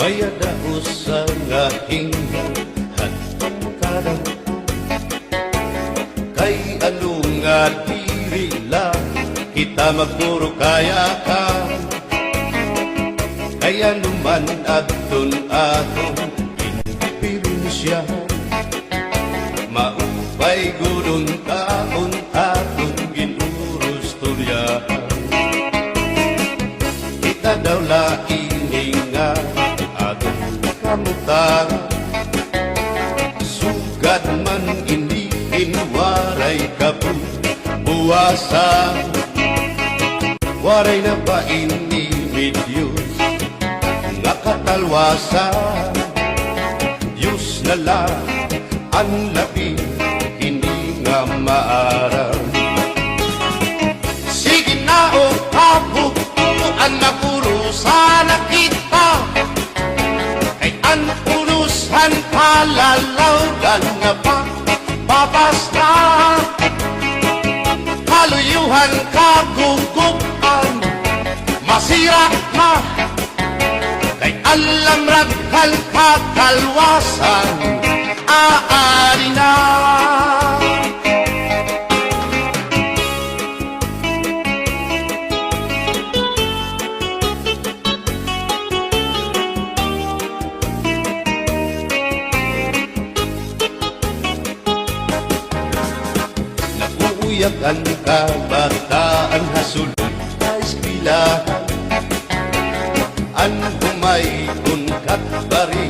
Bayada usa nga hingan kadang kay ano nga diri lang kita magpuro kaya ka kaya naman aton probinsya maupay gudon taon aton ginurus turyahan kita daw laing nga aton kamutan sugad man iniin waray kabuwasan waray na pa Diyos nga katalwasan Diyos na lang ang labi hindi nga maaram sige na o kabukuan magurusan na kita kay ang unusan kalalawgan nga papas na kaluyuhan kagugupan masira na kay alam raghal kakalwasan aari na naguuyak ang kabataan hasulod sa eskwelahan an humay kunkat bari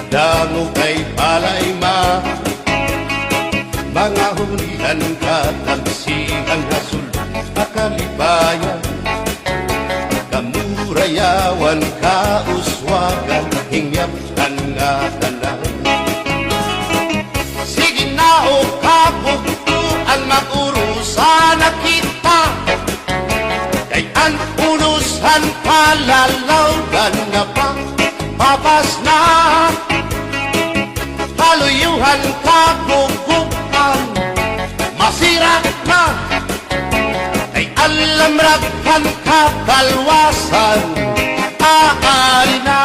dango kay palay mga hulihan katagsihan hasul akalibayan kamurayawan kauswagan hingyaptan nga tanan sige na o kabugtuan magurusan na kita kay ang unusan kalalawgan nga papas na kaluyuhan kagugupan masira na kay alam raghal kakalwasan aari na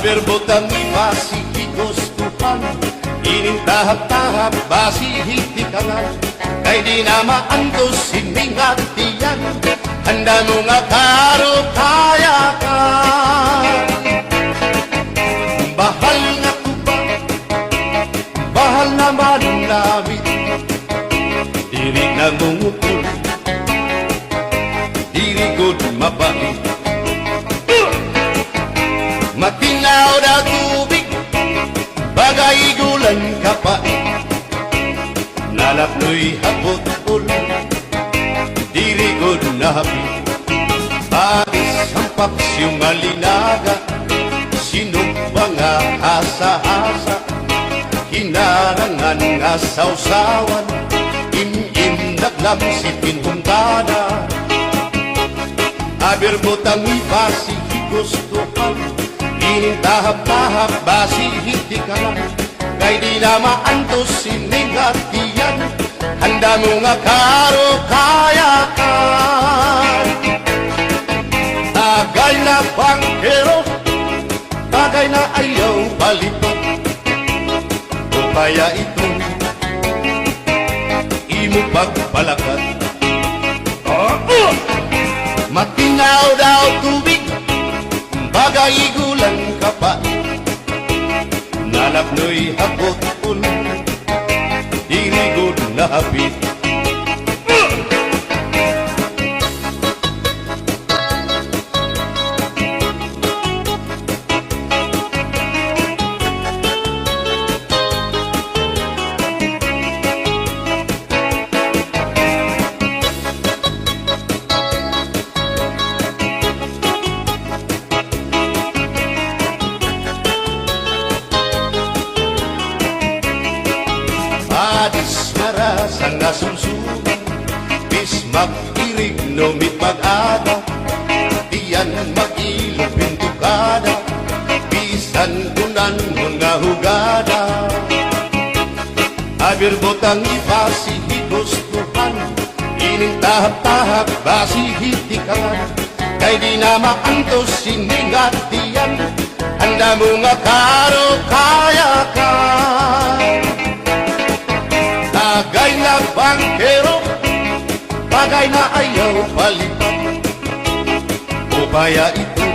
berbotang basi higustuhan inintahap-tahap basi hitikangan kay di na maantos siningatiyan handa mo nga karo kaya ka bahal nga kuba bahal naman namin diri na mungutol diri good mabait matinaw na tubig, bagay gulan kapait. Nalapnoy hapot-ul, dirigod na hapit. Bagis ang paksyong alinaga, sinumpa nga asa-asa. Hinarangan nga sausawan, im-im naglamsipin humtada. Abirbotang ibasi higustuhan, inintahap-tahap basi hindi ka lang kay di na maantos siningatiyan handa mo nga karo kaya ka tagay na bangkero tagay na ayaw balito o kaya ito imo pagpalakat matinaw daw tubig bagay gulan kapait nalapnoy hapot-ul dirigod na hapit sa nga sumsuman, bis mag-irig no mit mag-ada, diyan mag-ilog pintukada, bisan kunan mo nga hugada. Abir botang ibasi hinustuhan, ining tahap-tahap basi hitikan, kay di na maantos siningat diyan, handa mo nga karo kaya ka. Tagay na bangkero, bagay na ayaw palipat, upaya ito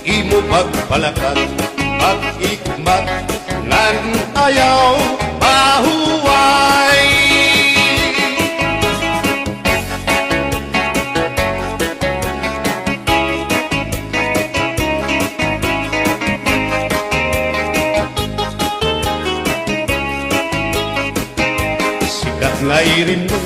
imo pagpalakat, pag-ikmat ngan ayaw mahuway. Ngay rin mo,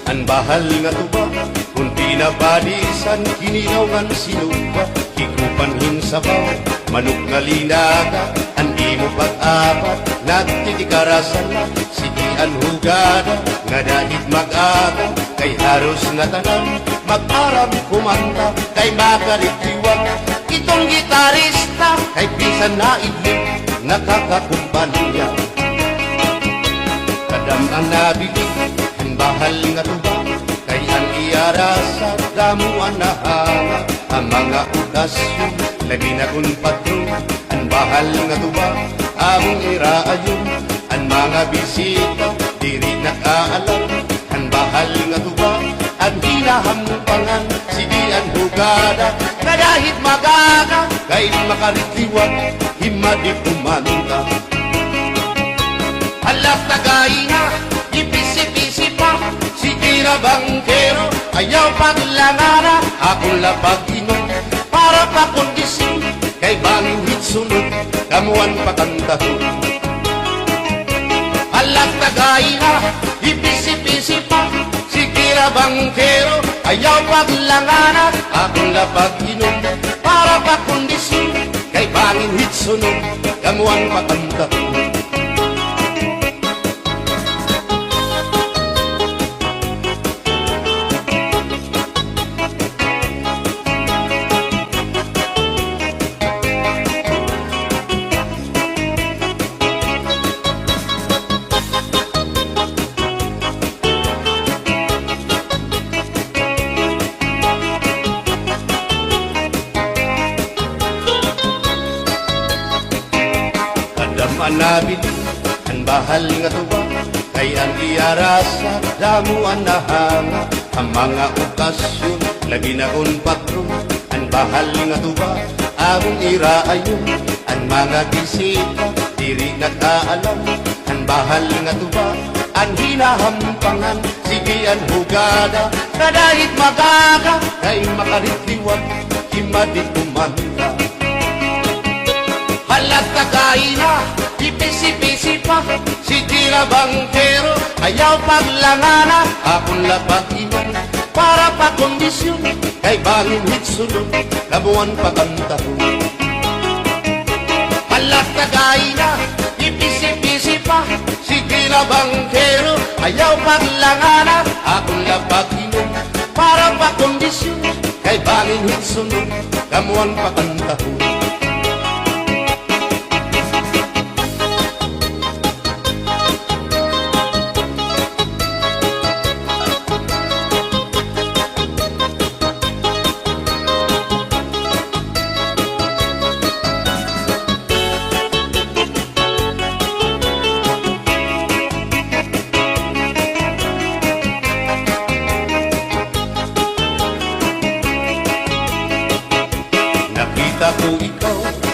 ang bahal nga tuba, kunti na balisan, kinilawan sinuba, hikupanhin sa baw, manok nga linaga, andi mo pag-apat, nagtitikarasan na, sige ang hugada, nga dahit mag-aga, kay haros nga tanan, mag-aram kumanta, kay makaritiwag, itong gitarista, kay bisan na idlip, nakakakumpanya. Kadam ang nabili, ang bahal nga tuba, kay ang iara sa damuan na hanga, ang mga okasyon, lagi na kung patron, ang bahal nga tuba, among iraayon, ang mga bisita, diri nakaalam, ang bahal nga tuba, ang hinahampangan, sige ang hugada, kadahit magaga, kay makaritiwag, himadi kumanta. Alak tagay na, ipisi-pisi pa, sige na bangkero, ayaw paglangara, akong lapag-inom, para pa kondisyon, kay bangin hitsunod, kamuan pakantahon. Alak tagay na, ipisi-pisi pa, sige na bangkero, ayaw paglangara, akong lapag-inom, para pa kondisyon, kay bangin hitsunod, kamuan pakantahon. Manabili, ang bahal nga tuba, kay ang iara sa damuan na hanga, ang mga okasyon, lagi na kong patron, ang bahal nga tuba, among iraayon, ang mga bisita, diri nakaalam, ang bahal nga tuba, ang hinahampangan, sige ang hugada, kadahit magaga, kay makaritiwag, himadi kumanta. Halat tagay na, ipisi-pisi pa, sige na bangkero, ayaw paglangana, akong lapag-iwan, para pa kondisyon, kay bangin hitsunod, kabuan pakantahon. Halat tagay na, ipisi-pisi pa, sige na bangkero, ayaw paglangana, akong lapag-iwan, para pa kondisyon, kay bangin hitsunod, kamuan pakantahon.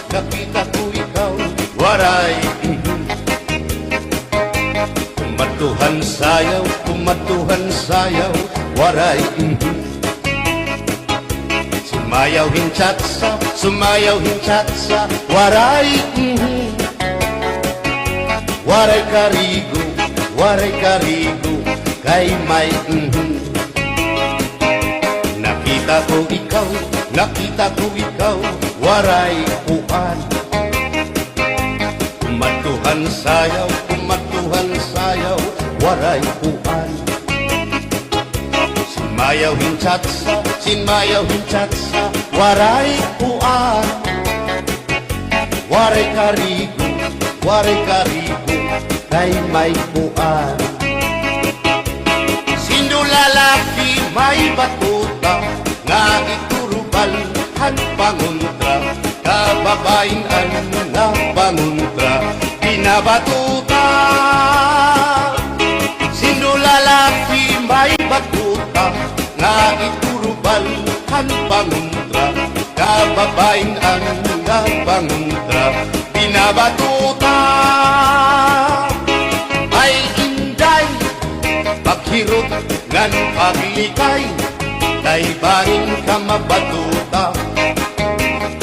Nakita ko ikaw, waray. Kumatuhan sayaw, waray. Sumayaw hinchatsa, waray. Waray karigo, kay may Nakita ko ikaw, waray puan. Kumatuhan sayaw, waray puan. Sinmayaw hinchatsa, waray puan. Waray karigo, kay may puan. Sino lalaki may batuta, nga iturubal han panguntra, kababayan nga panguntra, pinabatuta. Sino lalaki may batuta, nga iturubal han panguntra, kababayan nga panguntra, pinabatuta. Ay inday, paghirot ngan paglikay, kay bahin ka mabatuta,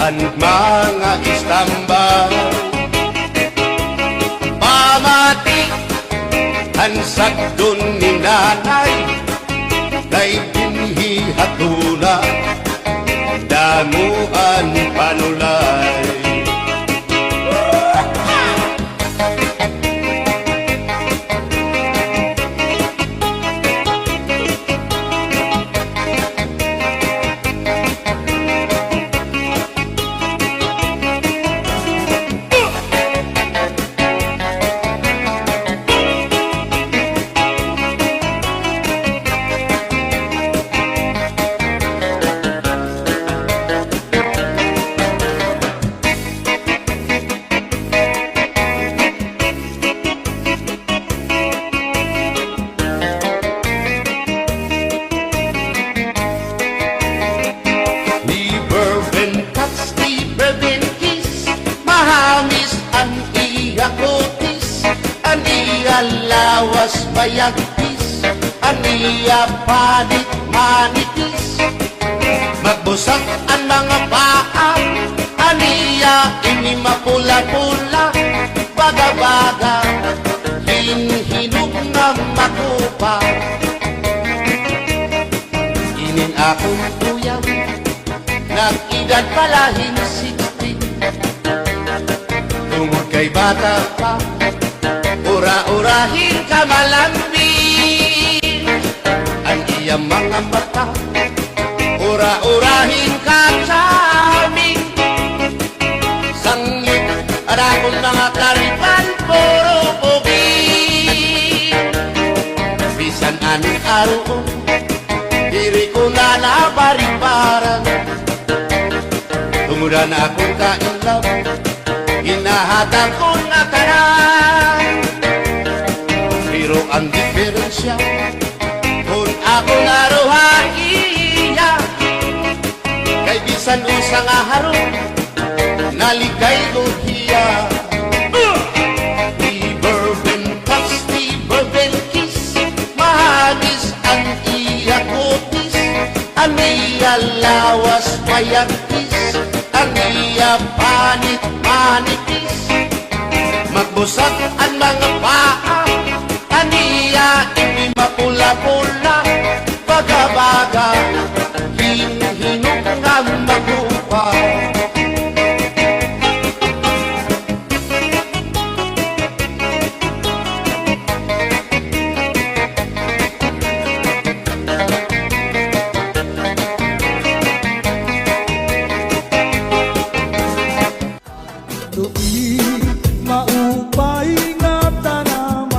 ang mga istambay. Pamati, ang sagdon ni nanay, kay binhi hatuna, damuan panulay. Lawas bayagtis, aniya panit manitis, magbusak ang mga paa, aniya ini mapula-pula, baga-baga, hinhinog na makupa. Inin akong tuyang, nag-edad palahin 60, tungod kay bata pa, ura-urahin ka malambing, ang iyang mga mata, ura-urahin ka saming, sanglit at akong mga karipan, puro pugi. Bisan anong araw, diri ko na nabariparan, tumuda na akong kainlaw, hinahatang ko na tanan. Pero ang diferensya, kung ako naruhaiya, kay bisan usang aharong, naligay ko hiya. Di bourbon kiss, mahanis ang iya kutis, ang iya lawas payagtis, ang iya panit manitis, magbusag ang mga paa, aniya ini mapula-pula, baga-baga, hinhinog nga magupa. Louie, maupay nga tanam,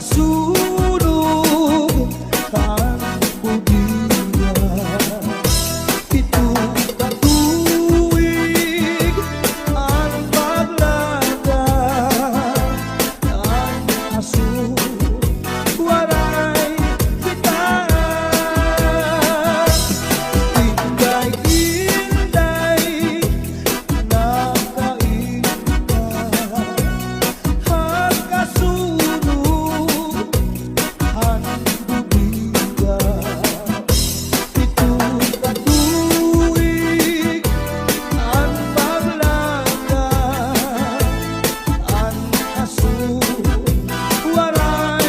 nasunog ang budiya. Pitong katuig ang paglagay ang aso, waray kita. Inday-inday nakainda ang kasunog ang budiya. Pitong katuig ang paglagay ang aso, waray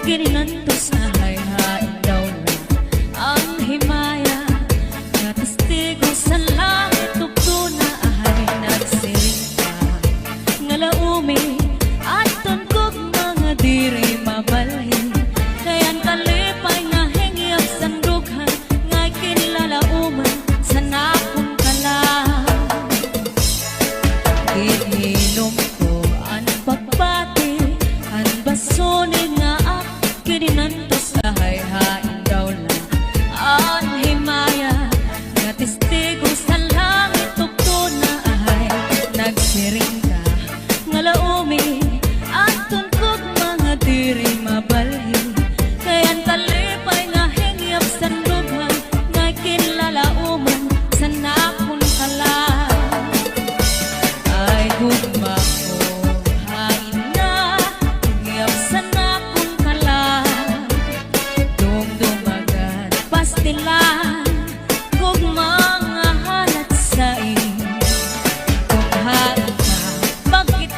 gininantos na hayhain daw na ang himaya nga testigo sa langit tugto na ahay nagsiring ka nga laumi at tungkog mga diri mabalhin kayan kalipay nga hingyap sandughan nga kinlalauman sa nakong kalang gininom ko ang pagpati ang basunin nga ak kininantos sa hayhain daw lang ang himaya nga testigo sa langit tugto na ahay nagsiring ka nga laumi at tungkog mga diri mabalhin kayan kalipay nga hingyap sandughan nga kinlalauman sa nakong kalang ay gugma ko hain na hingyap sa nakong kalang dumdumagan pastilan gugma nga halat sa kung hain ka bakit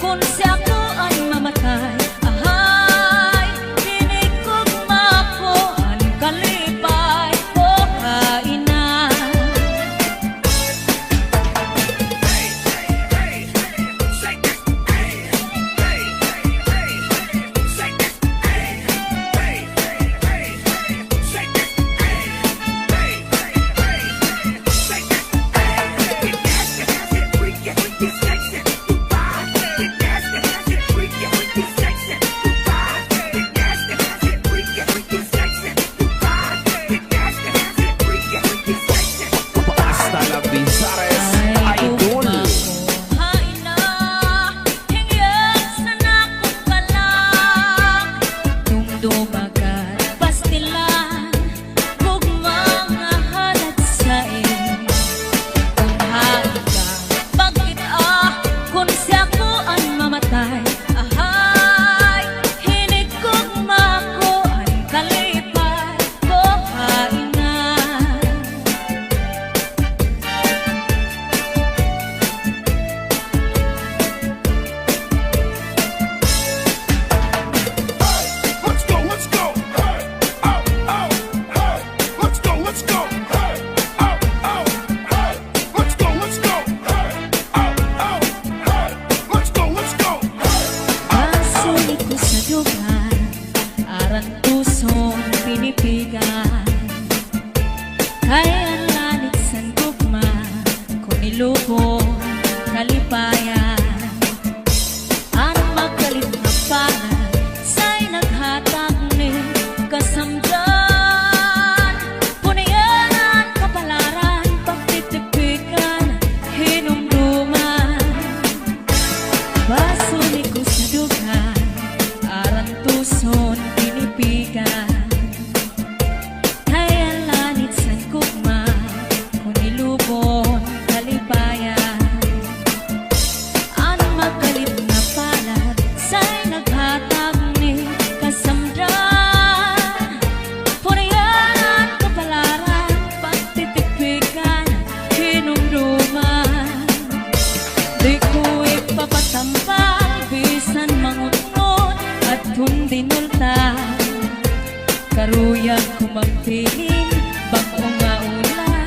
kung si ako ay mamatay ahay hinigugma ko ang kalipay ko hain na Hasta la Bizares Idol. hain na hingyap sa nakong kalang dumdumagan pastilan gugma nga halat sa kung hain ka bakit kung si ako ang mamatay ahay hinigugma ko ang kalipay ko hain na Let's go, let's go. Hey, oh, oh, hey. Let's go, let's go. Hey, oh, oh, hey. Let's go, let's go. Hey, oh, oh, hey. Let's go, let's go. Pasulit ko sa dugan, aran pusong pinipigan. Kaya ang lanit sa gugma, kung ilubong kalipayan. Ang magalit na pangan, sa'y naghatag ni kasamdan. Punayan kapalaran, pagtitipikan, hinumduman. Basulit ko sa dugan, aran tuson pinipigan. Kaya lanit sa gugma, kung ilubon kalipayan. Ang magalit na palad, sa'y naghatag ni kasamdan. Punayan kapalaran, pagtitipikan, hinumduman. Di ko ipapatampal, bisan mangunod at hundinulta. Karuyag ko magpiling, bako nga ulan,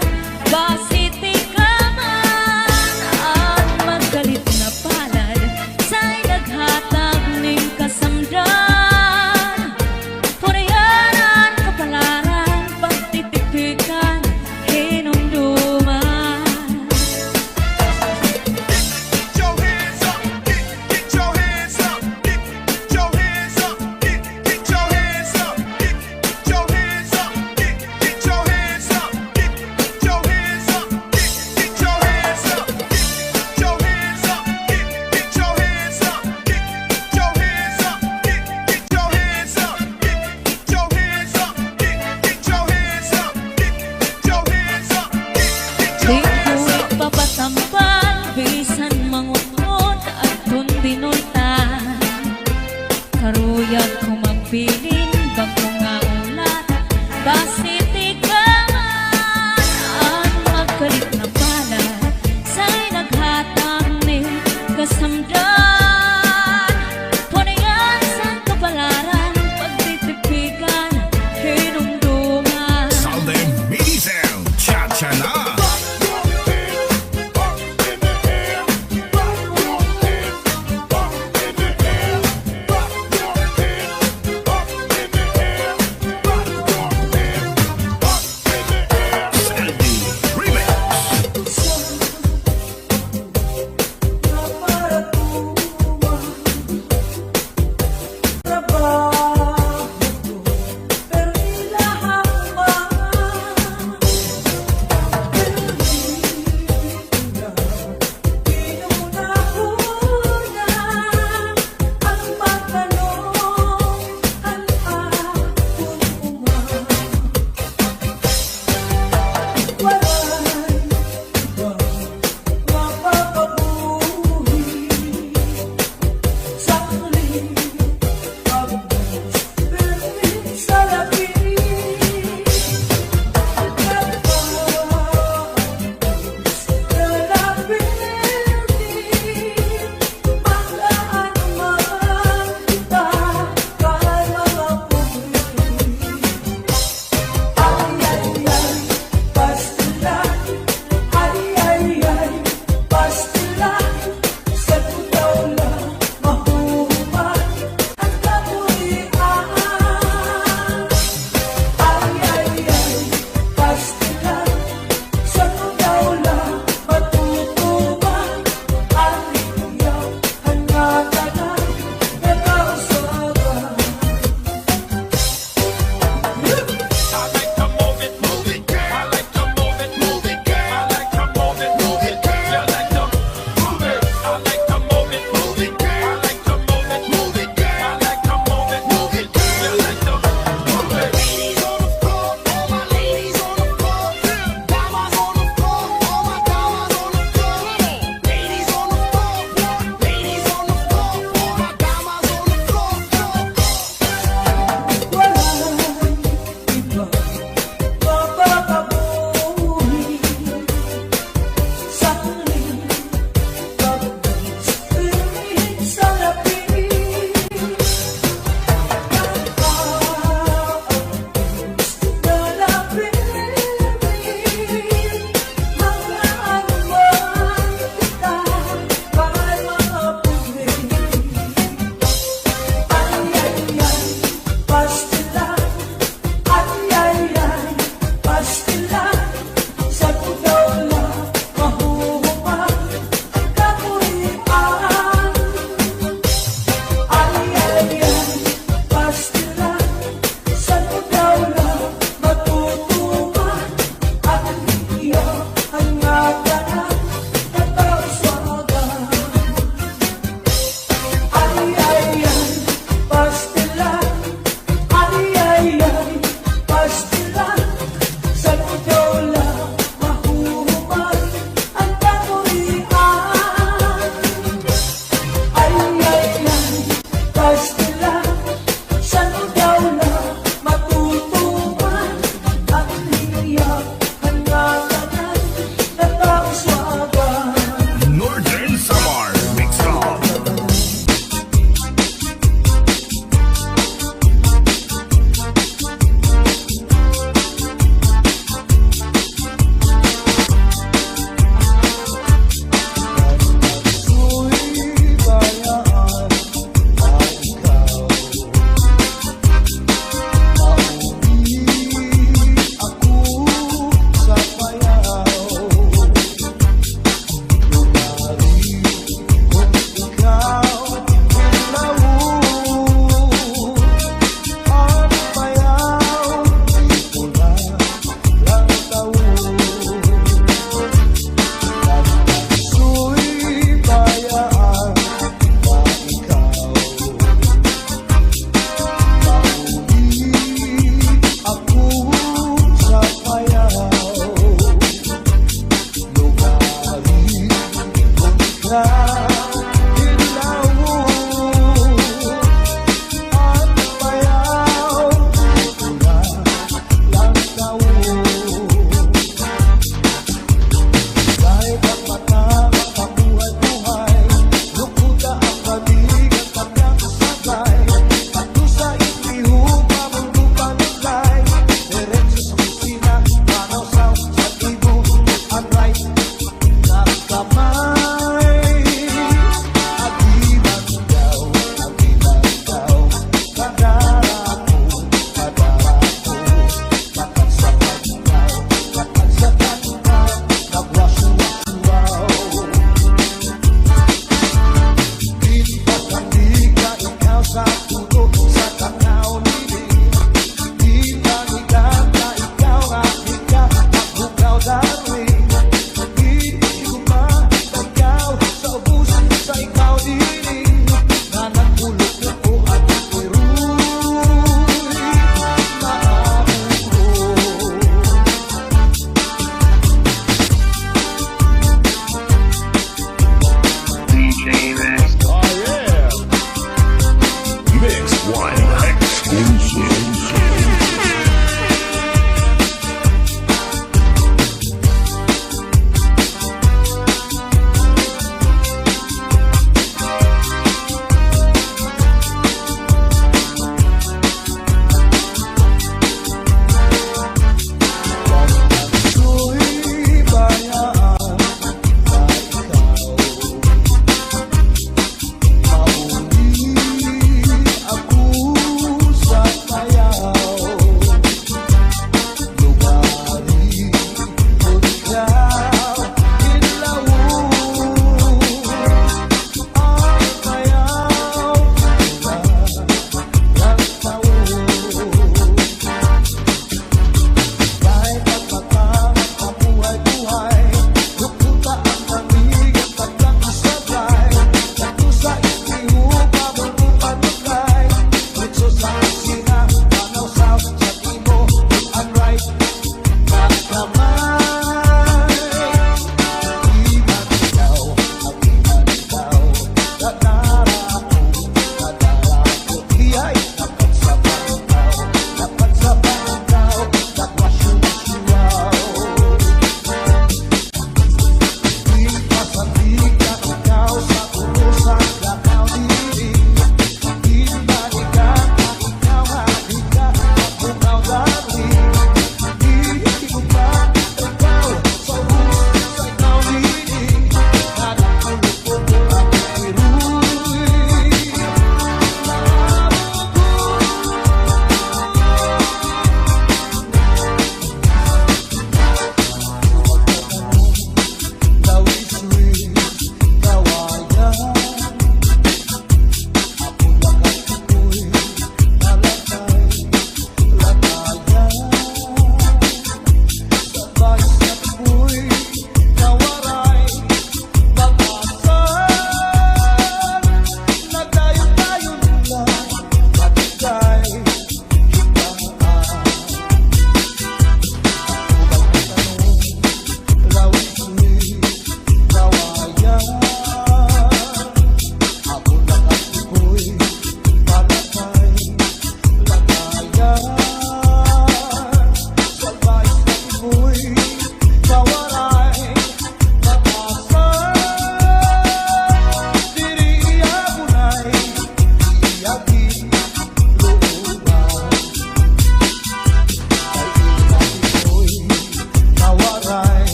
basiti ka man. Ang magalit na palad, sa'y naghatag ning kasamdan. Punayan kapalaran, pagtitipikan, hinumduman. Get your hands up. Get your hands up. Get your hands up. Get your hands up. Get your hands up. Get your hands up. Get your hands up. Get your hands up. Get your hands up. Get your hands up. Get your hands up. Get your hands up. Get your hands up. Get your hands up. Get your hands up. Di ko ipapatampal, bisan mangunod at hundinultan. Karuyag ko magpiling, bako nga ulat, basiti ka man. Ang magalit na palad, sa'y naghatag ni kasamdan. Punayan sa kapalaran,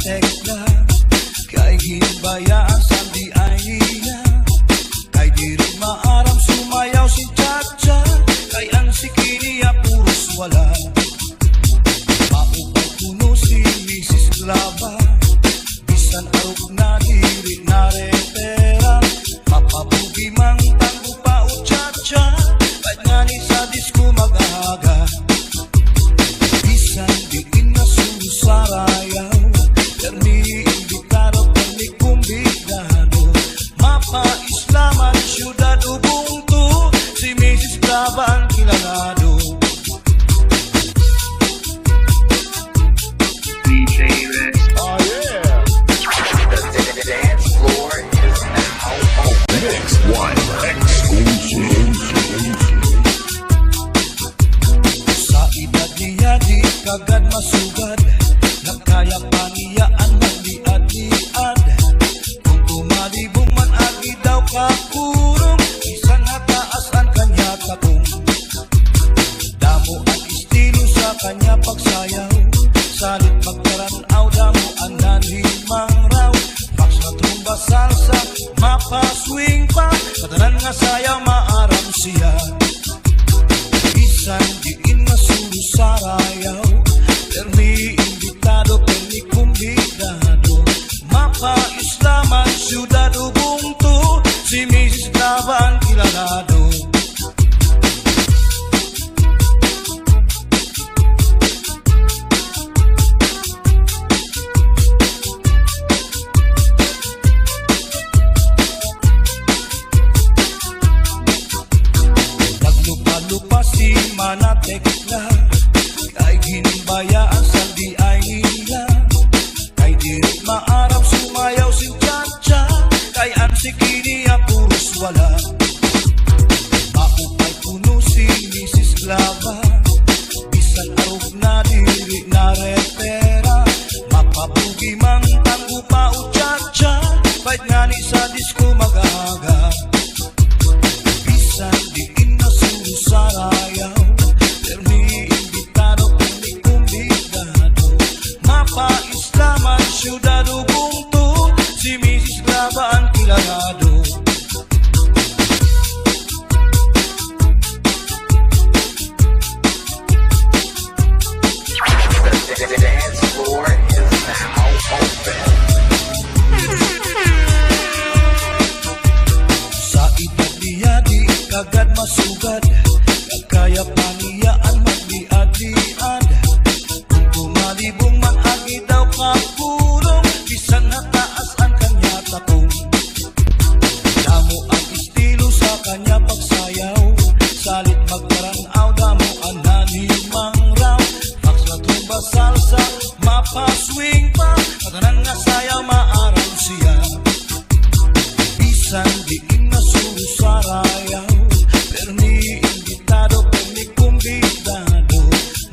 tekla kay hinbayaan sandi ay niya kay diri maaram sumayaw si Chacha kay ang sikiniya puros wala maupay kuno si Mrs. Lava bisan arog na diri na retera mapabugi mang tanggo pa o Chacha kahit nga ni sa disco mag-ahaga bisan diin na susarayaw permi imbitado permi kumbidado mapa-islaman syudad Ubuntu si Mrs. Lava ang kilangado DJ Rex. Oh yeah. The dance floor is now open. Mix one exclusive. Sa edad niya di kagad masugad nagkaya pa niya ang magdiad-diad kung tumalibong man agi daw kakurong isang nataas ang kanya takong damo ang estilo sa kanya pagsayaw salit magkaranaw damo ang nanhimang raw box na trumba salsa mapa-swing pa katanan nga sayaw maaram siya bisan diin masuro sarayaw permi imbitado permi kumbidado mapa-islaman syudad Ubuntu si Mrs. Lava ang kilangado Naglupa-lupa si Manatekla kay ginbayaan sandi ay nila kay diri maarap sumayaw si Chacha kay ang sikiniya puros wala maupay puno si Mrs. Lava bisan arog na diri na retera mapabugi mang tanggo mauchacha, kahit nga ni sa disco magaga. Bisan di inasuro sa rayaw, permi imbitado, permi kumbidado. Mapa-islaman, syudado, bungto, si Mrs. Graba ang kilalado. The dance floor is now open. Sa edad niya di kagad masugad, kagkaya pa niya ang magliad-liad. Kung tumalibong man agi daw kakulong, bisan nataas ang kanya takong. Damo ang estilo sa kanya pagsayaw, salit magkaranaw, damo ang nanimang raw. Fax na tumba salsa, mapa-swing pa, katanang nga sayaw maaraw siya. Bisan di inasuro sa rayaw, permi imbitado, permi kumbidado.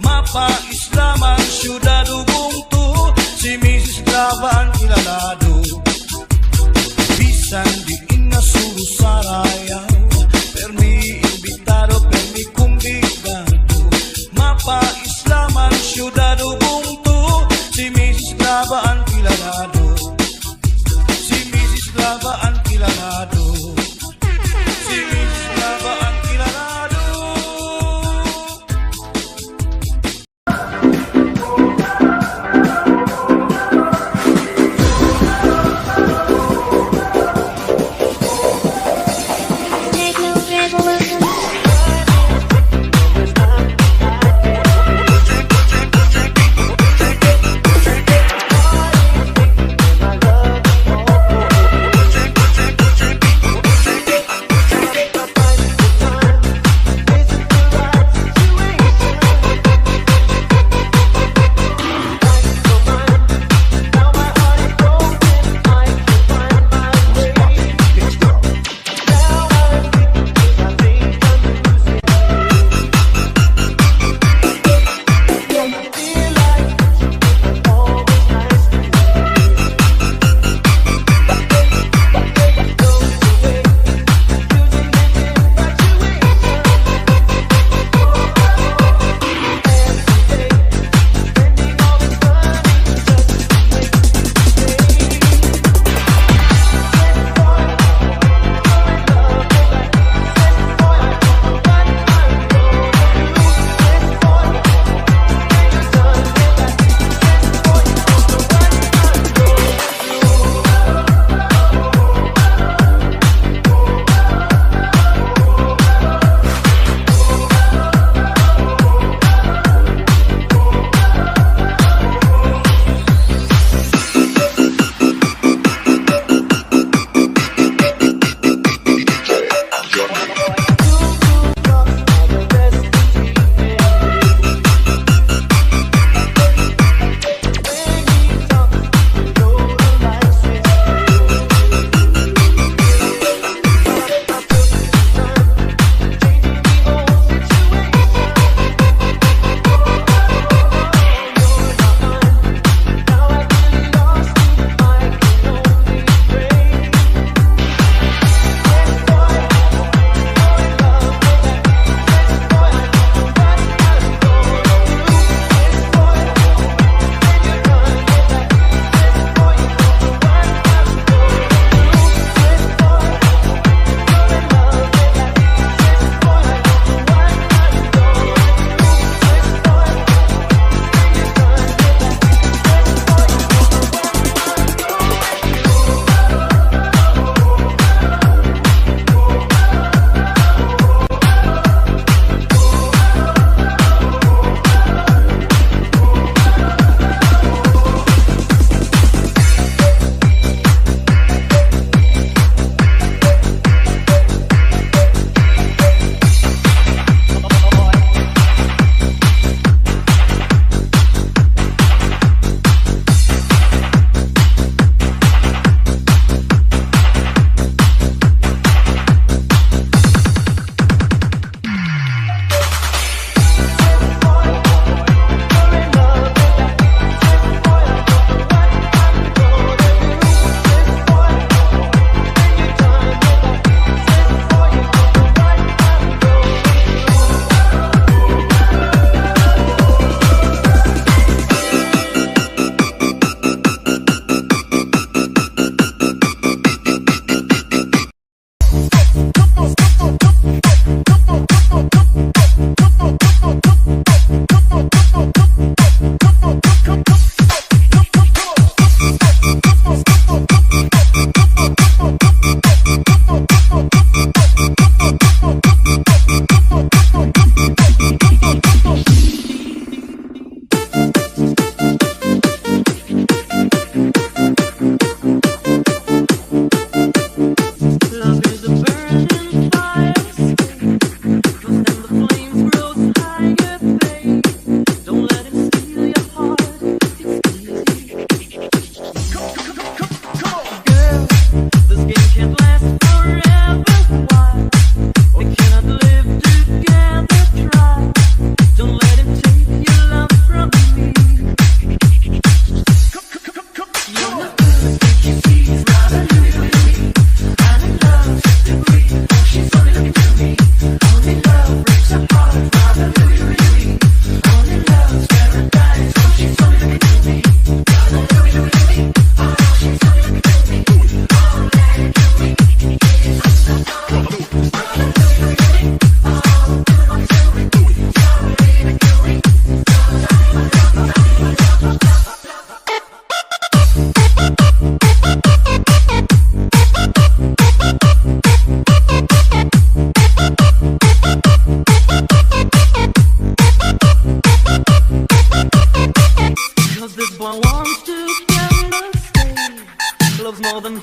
Mapa-islaman, syudado, bungto, si Mrs. Graba ang kilalado. Bisan di inasuro sa rayaw, permi imbitado, permi kumbidado. Mapa-islaman, syudado, bungto, si Mrs. Graba ang kilalado. Si Mrs. Graba ang kilalado. Si Mrs. Graba ang kilalado.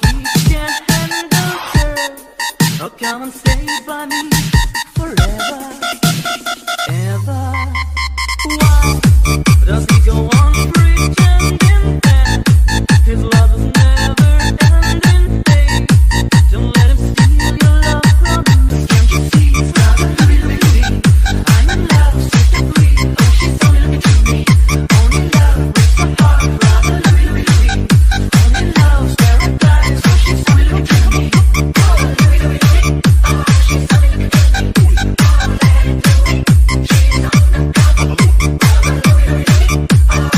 he can't handle her. Oh, come and stay by me forever, ever. Why does he go on pretending that his love is never ending? Hey, don't let him steal your love from me. Can't you see it's not a Louie? I'm in love, so agree. Oh, she's only looking to me. Only love breaks my heart, rather Louie. Only love's paradise, so she's only looking to me. Oh, Louie, Louie, Louie. Oh, she's only looking to me. Oh, let it do it. She's on the cover. Oh, Louie, Louie, Louie. Oh,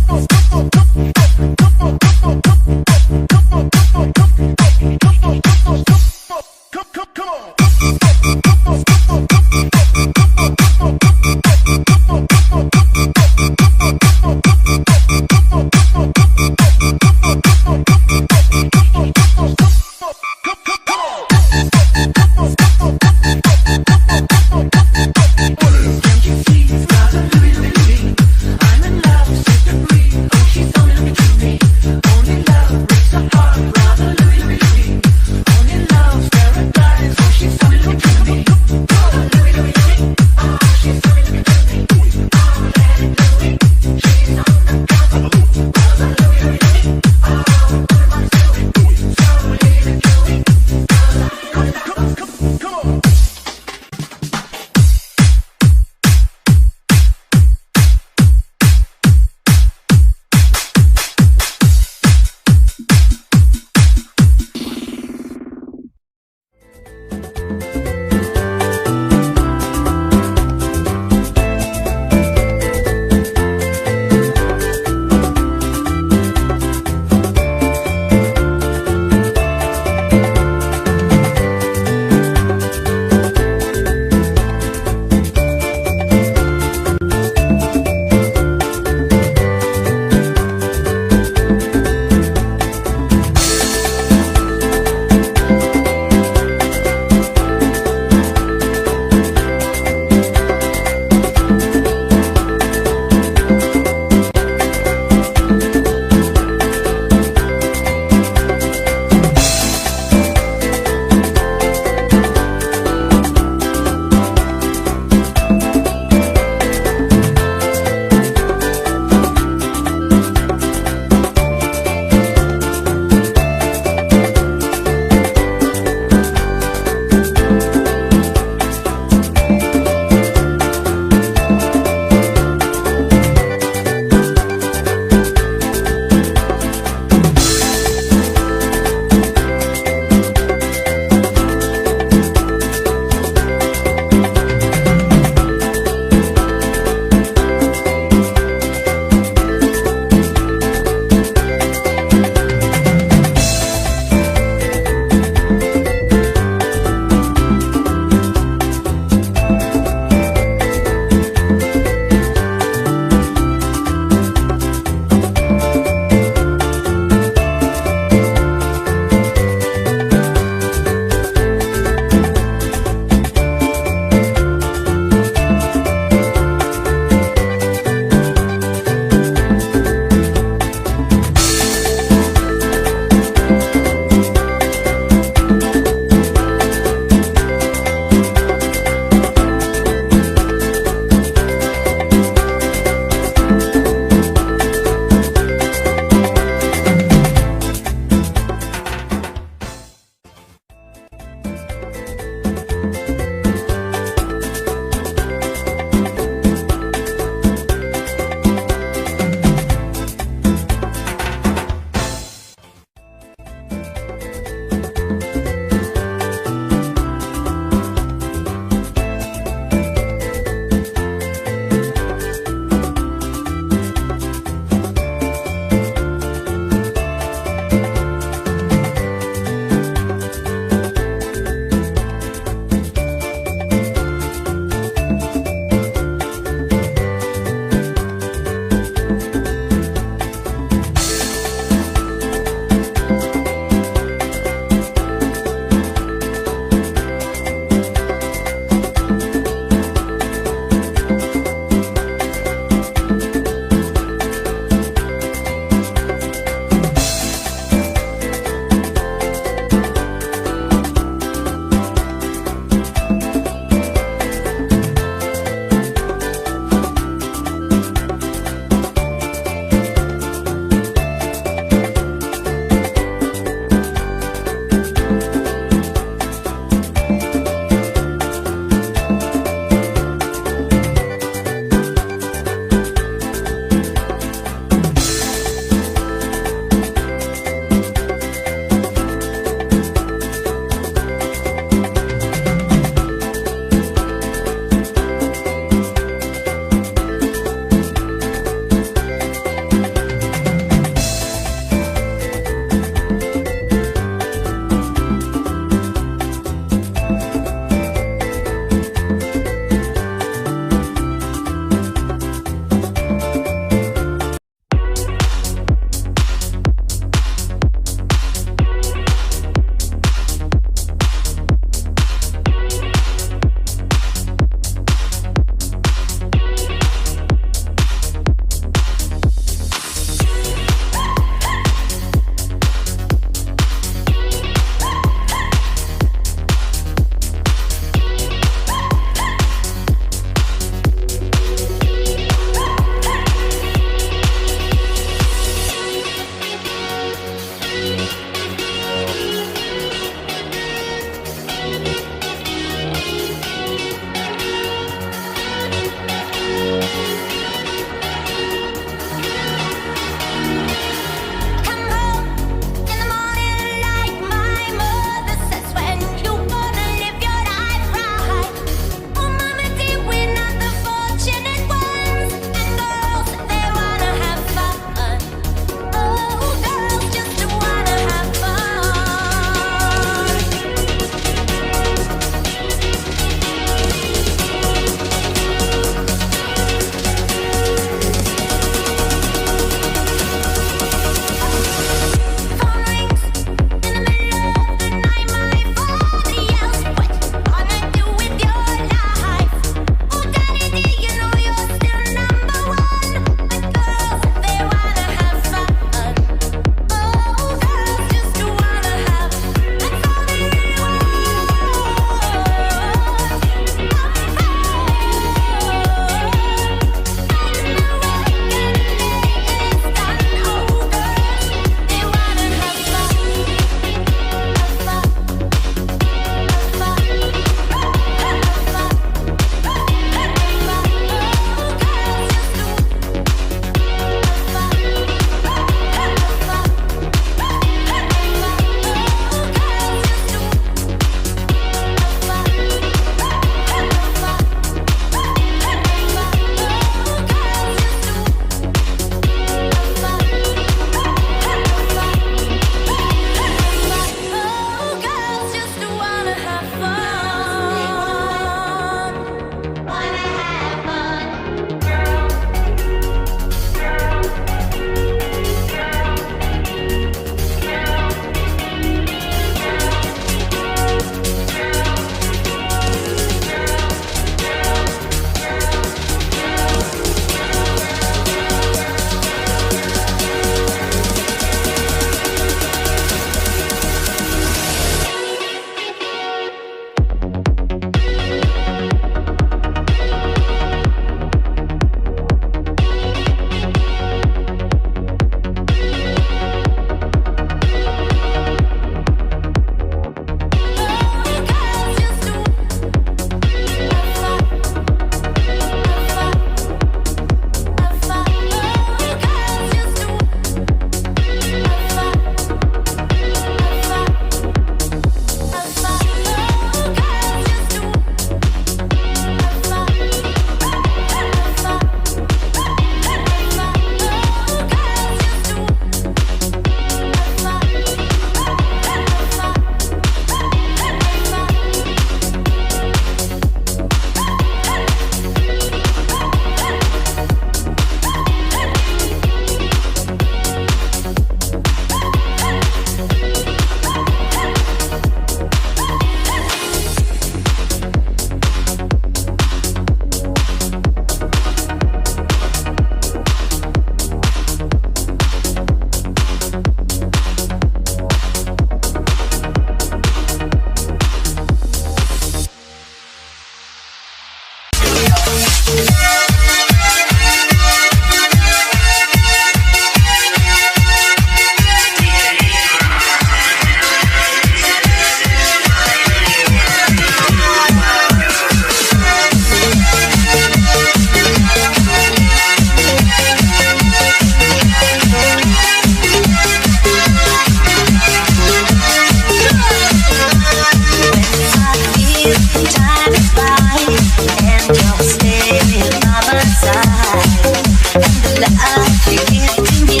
And the love you give to me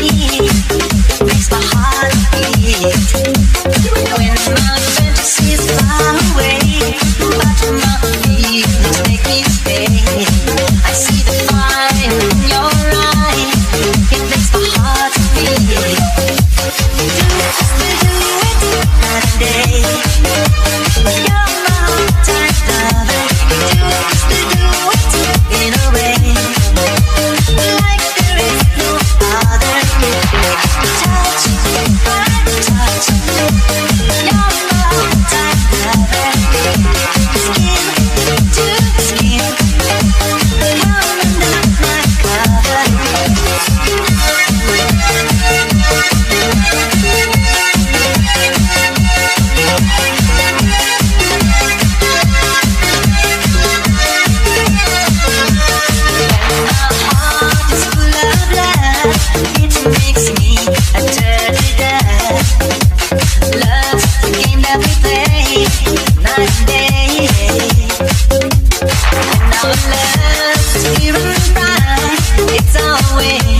makes my heart beat. When my fantasies fly away, but my feelings make me stay. I see the fire in your eyes, it makes my heart beat. Do it night and day. You're my all-time lover. Do it in a way like there is no other. Touch, my touch. You're my all-time lover. Skin to skin, come under my cover. My heart is full of love. It makes me a dirty dove. Love's the game that we play night and day. And our love's pure and bright. It's always